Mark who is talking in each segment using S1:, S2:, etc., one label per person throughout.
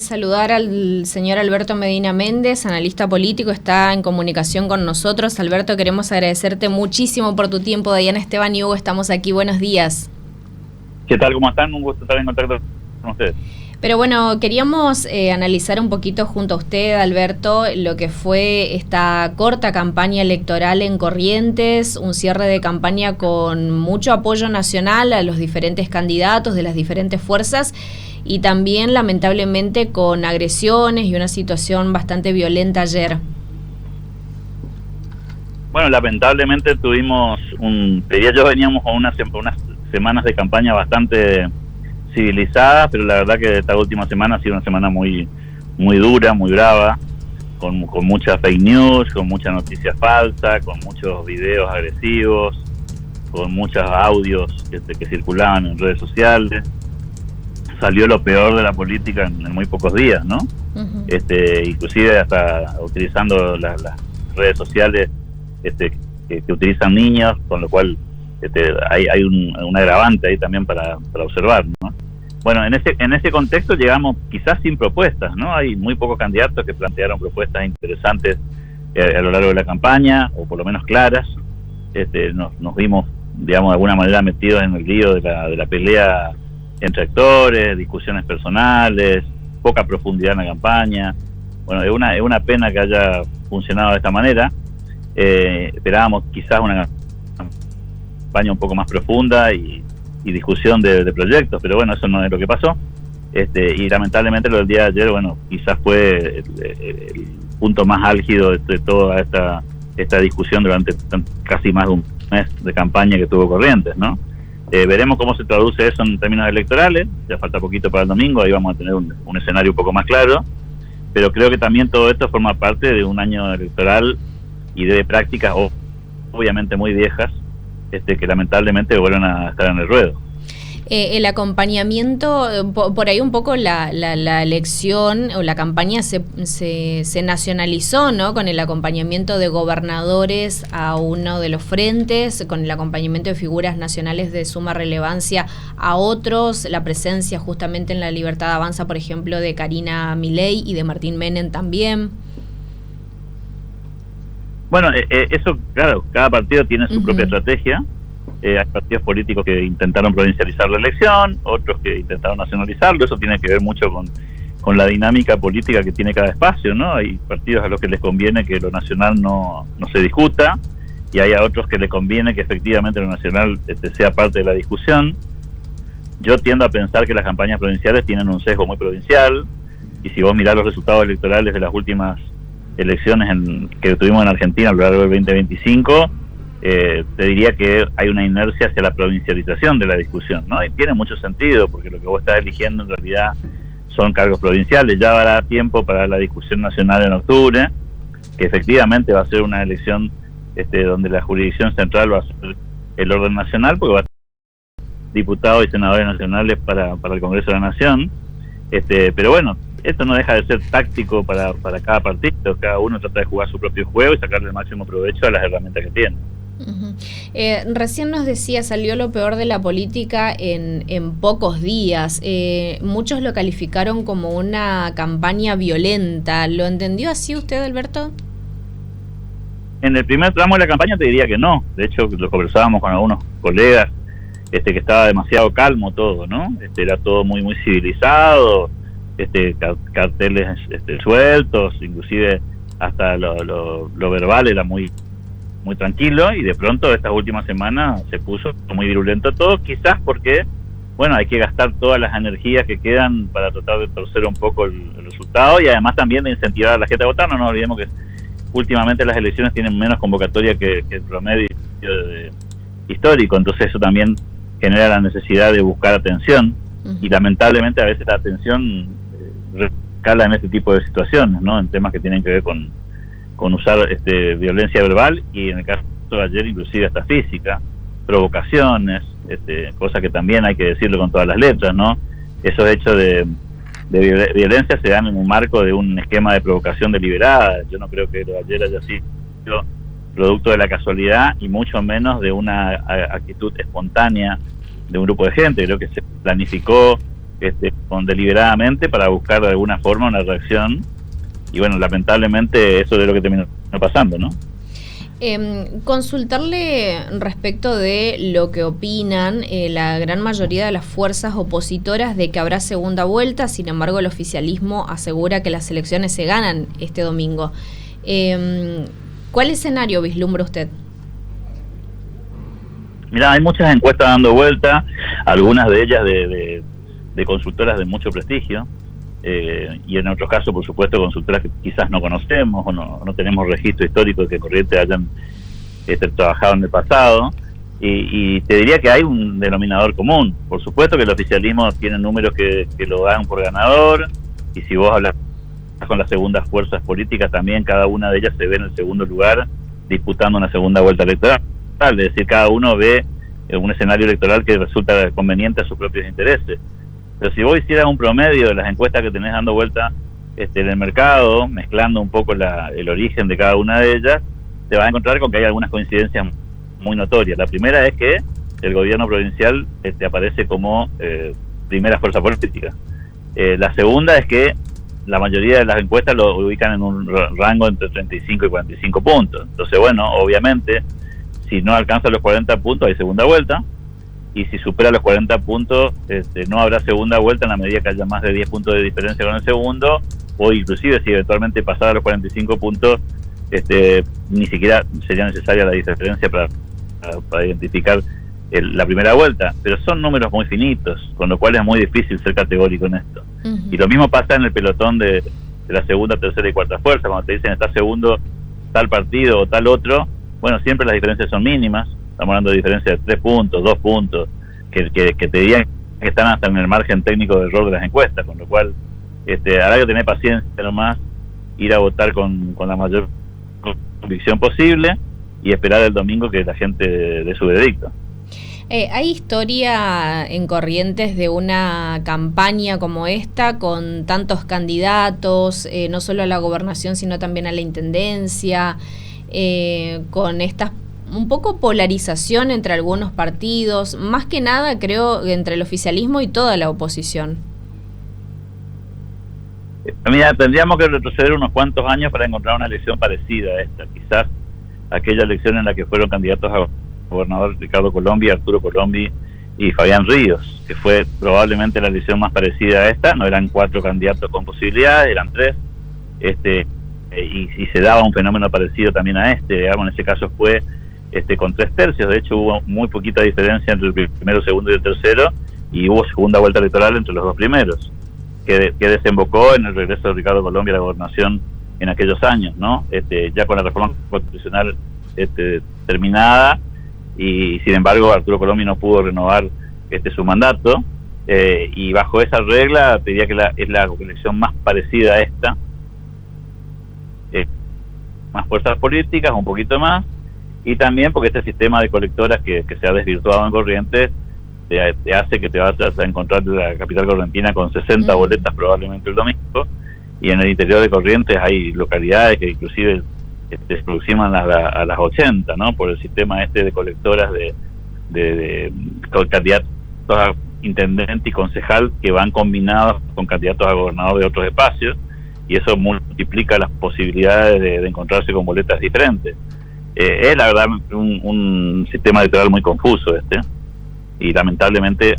S1: saludar al señor Alberto Medina Méndez, analista político, está en comunicación con nosotros. Alberto, queremos agradecerte muchísimo por tu tiempo. Diana, Esteban y Hugo, estamos aquí. Buenos días.
S2: ¿Qué tal? ¿Cómo están? Un gusto estar en contacto con ustedes.
S1: Pero bueno, queríamos analizar un poquito junto a usted, Alberto, lo que fue esta corta campaña electoral en Corrientes, un cierre de campaña con mucho apoyo nacional a los diferentes candidatos de las diferentes fuerzas y también, lamentablemente, con agresiones y una situación bastante violenta ayer.
S2: Bueno, lamentablemente tuvimos veníamos con unas semanas de campaña bastante civilizada, pero la verdad que esta última semana ha sido una semana muy dura, muy brava, con mucha fake news, con mucha noticia falsa, con muchos videos agresivos, con muchos audios que circulaban en redes sociales. Salió lo peor de la política en muy pocos días, ¿no? Uh-huh. Inclusive hasta utilizando las redes sociales que utilizan niños, con lo cual hay un agravante ahí también para observar, ¿no? Bueno, en ese contexto llegamos quizás sin propuestas, ¿no? Hay muy pocos candidatos que plantearon propuestas interesantes a lo largo de la campaña, o por lo menos claras. Nos vimos, digamos, de alguna manera metidos en el lío de la pelea entre actores, discusiones personales, poca profundidad en la campaña. Bueno, es una pena que haya funcionado de esta manera. Esperábamos quizás una campaña un poco más profunda y discusión de proyectos, pero bueno, eso no es lo que pasó. Y lamentablemente lo del día de ayer, bueno, quizás fue el punto más álgido de toda esta discusión durante casi más de un mes de campaña que tuvo Corrientes, ¿no? Veremos cómo se traduce eso en términos electorales. Ya falta poquito para el domingo, ahí vamos a tener un escenario un poco más claro, pero creo que también todo esto forma parte de un año electoral y de prácticas obviamente muy viejas, que lamentablemente vuelven a estar en el ruedo.
S1: El acompañamiento, por ahí un poco la elección o la campaña se nacionalizó, ¿no? Con el acompañamiento de gobernadores a uno de los frentes, con el acompañamiento de figuras nacionales de suma relevancia a otros, la presencia justamente en La Libertad Avanza, por ejemplo, de Karina Milei y de Martín Menem también.
S2: Bueno, eso, claro, cada partido tiene su propia estrategia. Hay partidos políticos que intentaron provincializar la elección, otros que intentaron nacionalizarlo. Eso tiene que ver mucho con la dinámica política que tiene cada espacio, ¿no? Hay partidos a los que les conviene que lo nacional no se discuta, y hay a otros que les conviene que efectivamente lo nacional sea parte de la discusión. Yo tiendo a pensar que las campañas provinciales tienen un sesgo muy provincial, y si vos mirás los resultados electorales de las últimas elecciones que tuvimos en Argentina a lo largo del 2025, te diría que hay una inercia hacia la provincialización de la discusión, ¿no? Y tiene mucho sentido, porque lo que vos estás eligiendo en realidad son cargos provinciales. Ya habrá tiempo para la discusión nacional en octubre, que efectivamente va a ser una elección donde la jurisdicción central va a ser el orden nacional, porque va a ser diputados y senadores nacionales para el Congreso de la Nación. Pero bueno, esto no deja de ser táctico para cada partido. Cada uno trata de jugar su propio juego y sacarle el máximo provecho a las herramientas que tiene.
S1: Uh-huh. Recién nos decía, salió lo peor de la política en pocos días. Muchos lo calificaron como una campaña violenta. ¿Lo entendió así usted, Alberto?
S2: En el primer tramo de la campaña te diría que no. De hecho, lo conversábamos con algunos colegas, que estaba demasiado calmo todo, ¿no? Era todo muy civilizado, carteles sueltos, inclusive hasta lo verbal era muy tranquilo, y de pronto estas últimas semanas se puso muy virulento todo, quizás porque, bueno, hay que gastar todas las energías que quedan para tratar de torcer un poco el resultado, y además también de incentivar a la gente a votar. No nos olvidemos que últimamente las elecciones tienen menos convocatoria que el promedio histórico, entonces eso también genera la necesidad de buscar atención, y lamentablemente a veces la atención recala en este tipo de situaciones, ¿no? En temas que tienen que ver con usar violencia verbal, y en el caso de ayer inclusive hasta física, provocaciones, cosa que también hay que decirlo con todas las letras, ¿no? Esos hechos de violencia se dan en un marco de un esquema de provocación deliberada. Yo no creo que lo de ayer haya sido producto de la casualidad, y mucho menos de una actitud espontánea de un grupo de gente. Creo que se planificó deliberadamente para buscar de alguna forma una reacción, y bueno, lamentablemente eso es lo que terminó pasando, ¿no?
S1: Consultarle respecto de lo que opinan la gran mayoría de las fuerzas opositoras de que habrá segunda vuelta. Sin embargo, el oficialismo asegura que las elecciones se ganan este domingo. ¿Cuál escenario vislumbra usted?
S2: Mirá, hay muchas encuestas dando vuelta, algunas de ellas de consultoras de mucho prestigio, y en otros casos, por supuesto, consultoras que quizás no conocemos o no tenemos registro histórico de que Corrientes hayan trabajado en el pasado, y te diría que hay un denominador común. Por supuesto que el oficialismo tiene números que lo dan por ganador, y si vos hablas con las segundas fuerzas políticas también, cada una de ellas se ve en el segundo lugar disputando una segunda vuelta electoral, es decir, cada uno ve un escenario electoral que resulta conveniente a sus propios intereses. Pero si vos hicieras un promedio de las encuestas que tenés dando vuelta en el mercado, mezclando un poco el origen de cada una de ellas, te vas a encontrar con que hay algunas coincidencias muy notorias. La primera es que el gobierno provincial aparece como primera fuerza política. La segunda es que la mayoría de las encuestas lo ubican en un rango entre 35 y 45 puntos. Entonces, bueno, obviamente, si no alcanza los 40 puntos hay segunda vuelta, y si supera los 40 puntos no habrá segunda vuelta en la medida que haya más de 10 puntos de diferencia con el segundo, o inclusive si eventualmente pasara los 45 puntos, ni siquiera sería necesaria la diferencia para identificar la primera vuelta. Pero son números muy finitos, con lo cual es muy difícil ser categórico en esto. Uh-huh. Y lo mismo pasa en el pelotón de la segunda, tercera y cuarta fuerza. Cuando te dicen está segundo tal partido o tal otro, bueno, siempre las diferencias son mínimas. Estamos hablando de diferencias de 3 puntos, 2 puntos, que te dirían que están hasta en el margen técnico de error de las encuestas, con lo cual habrá que tener paciencia nomás, ir a votar con la mayor convicción posible y esperar el domingo que la gente dé su veredicto.
S1: ¿Hay historia en Corrientes de una campaña como esta, con tantos candidatos, no solo a la gobernación, sino también a la intendencia, con estas un poco polarización entre algunos partidos, más que nada creo entre el oficialismo y toda la oposición?
S2: Mira, tendríamos que retroceder unos cuantos años para encontrar una elección parecida a esta. Quizás aquella elección en la que fueron candidatos a gobernador Ricardo Colombi, Arturo Colombi y Fabián Ríos, que fue probablemente la elección más parecida a esta. No eran 4 candidatos con posibilidades, eran 3, y se daba un fenómeno parecido también a digamos, en ese caso fue con 3 tercios. De hecho hubo muy poquita diferencia entre el primero, segundo y el tercero, y hubo segunda vuelta electoral entre los 2 primeros, que desembocó en el regreso de Ricardo Colombi a la gobernación en aquellos años, ¿no? Ya con la reforma constitucional terminada, y sin embargo Arturo Colombi no pudo renovar su mandato, y bajo esa regla te diría que es la elección más parecida a esta, más fuerzas políticas, un poquito más, y también porque este sistema de colectoras que se ha desvirtuado en Corrientes te hace que te vas a encontrar en la capital correntina con 60 boletas probablemente el domingo, y en el interior de Corrientes hay localidades que inclusive se aproximan a las 80, ¿no? Por el sistema de colectoras de candidatos a intendente y concejal que van combinados con candidatos a gobernador de otros espacios, y eso multiplica las posibilidades de encontrarse con boletas diferentes. Es la verdad un sistema electoral muy confuso y lamentablemente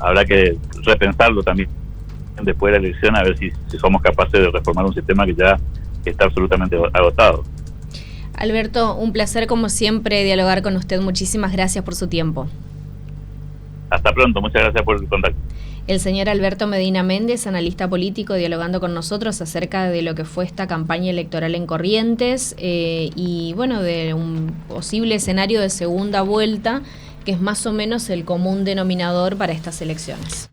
S2: habrá que repensarlo también después de la elección, a ver si somos capaces de reformar un sistema que ya está absolutamente agotado.
S1: Alberto, un placer como siempre dialogar con usted. Muchísimas gracias por su tiempo.
S2: Hasta pronto, muchas gracias por el contacto.
S1: El señor Alberto Medina Méndez, analista político, dialogando con nosotros acerca de lo que fue esta campaña electoral en Corrientes, y bueno, de un posible escenario de segunda vuelta, que es más o menos el común denominador para estas elecciones.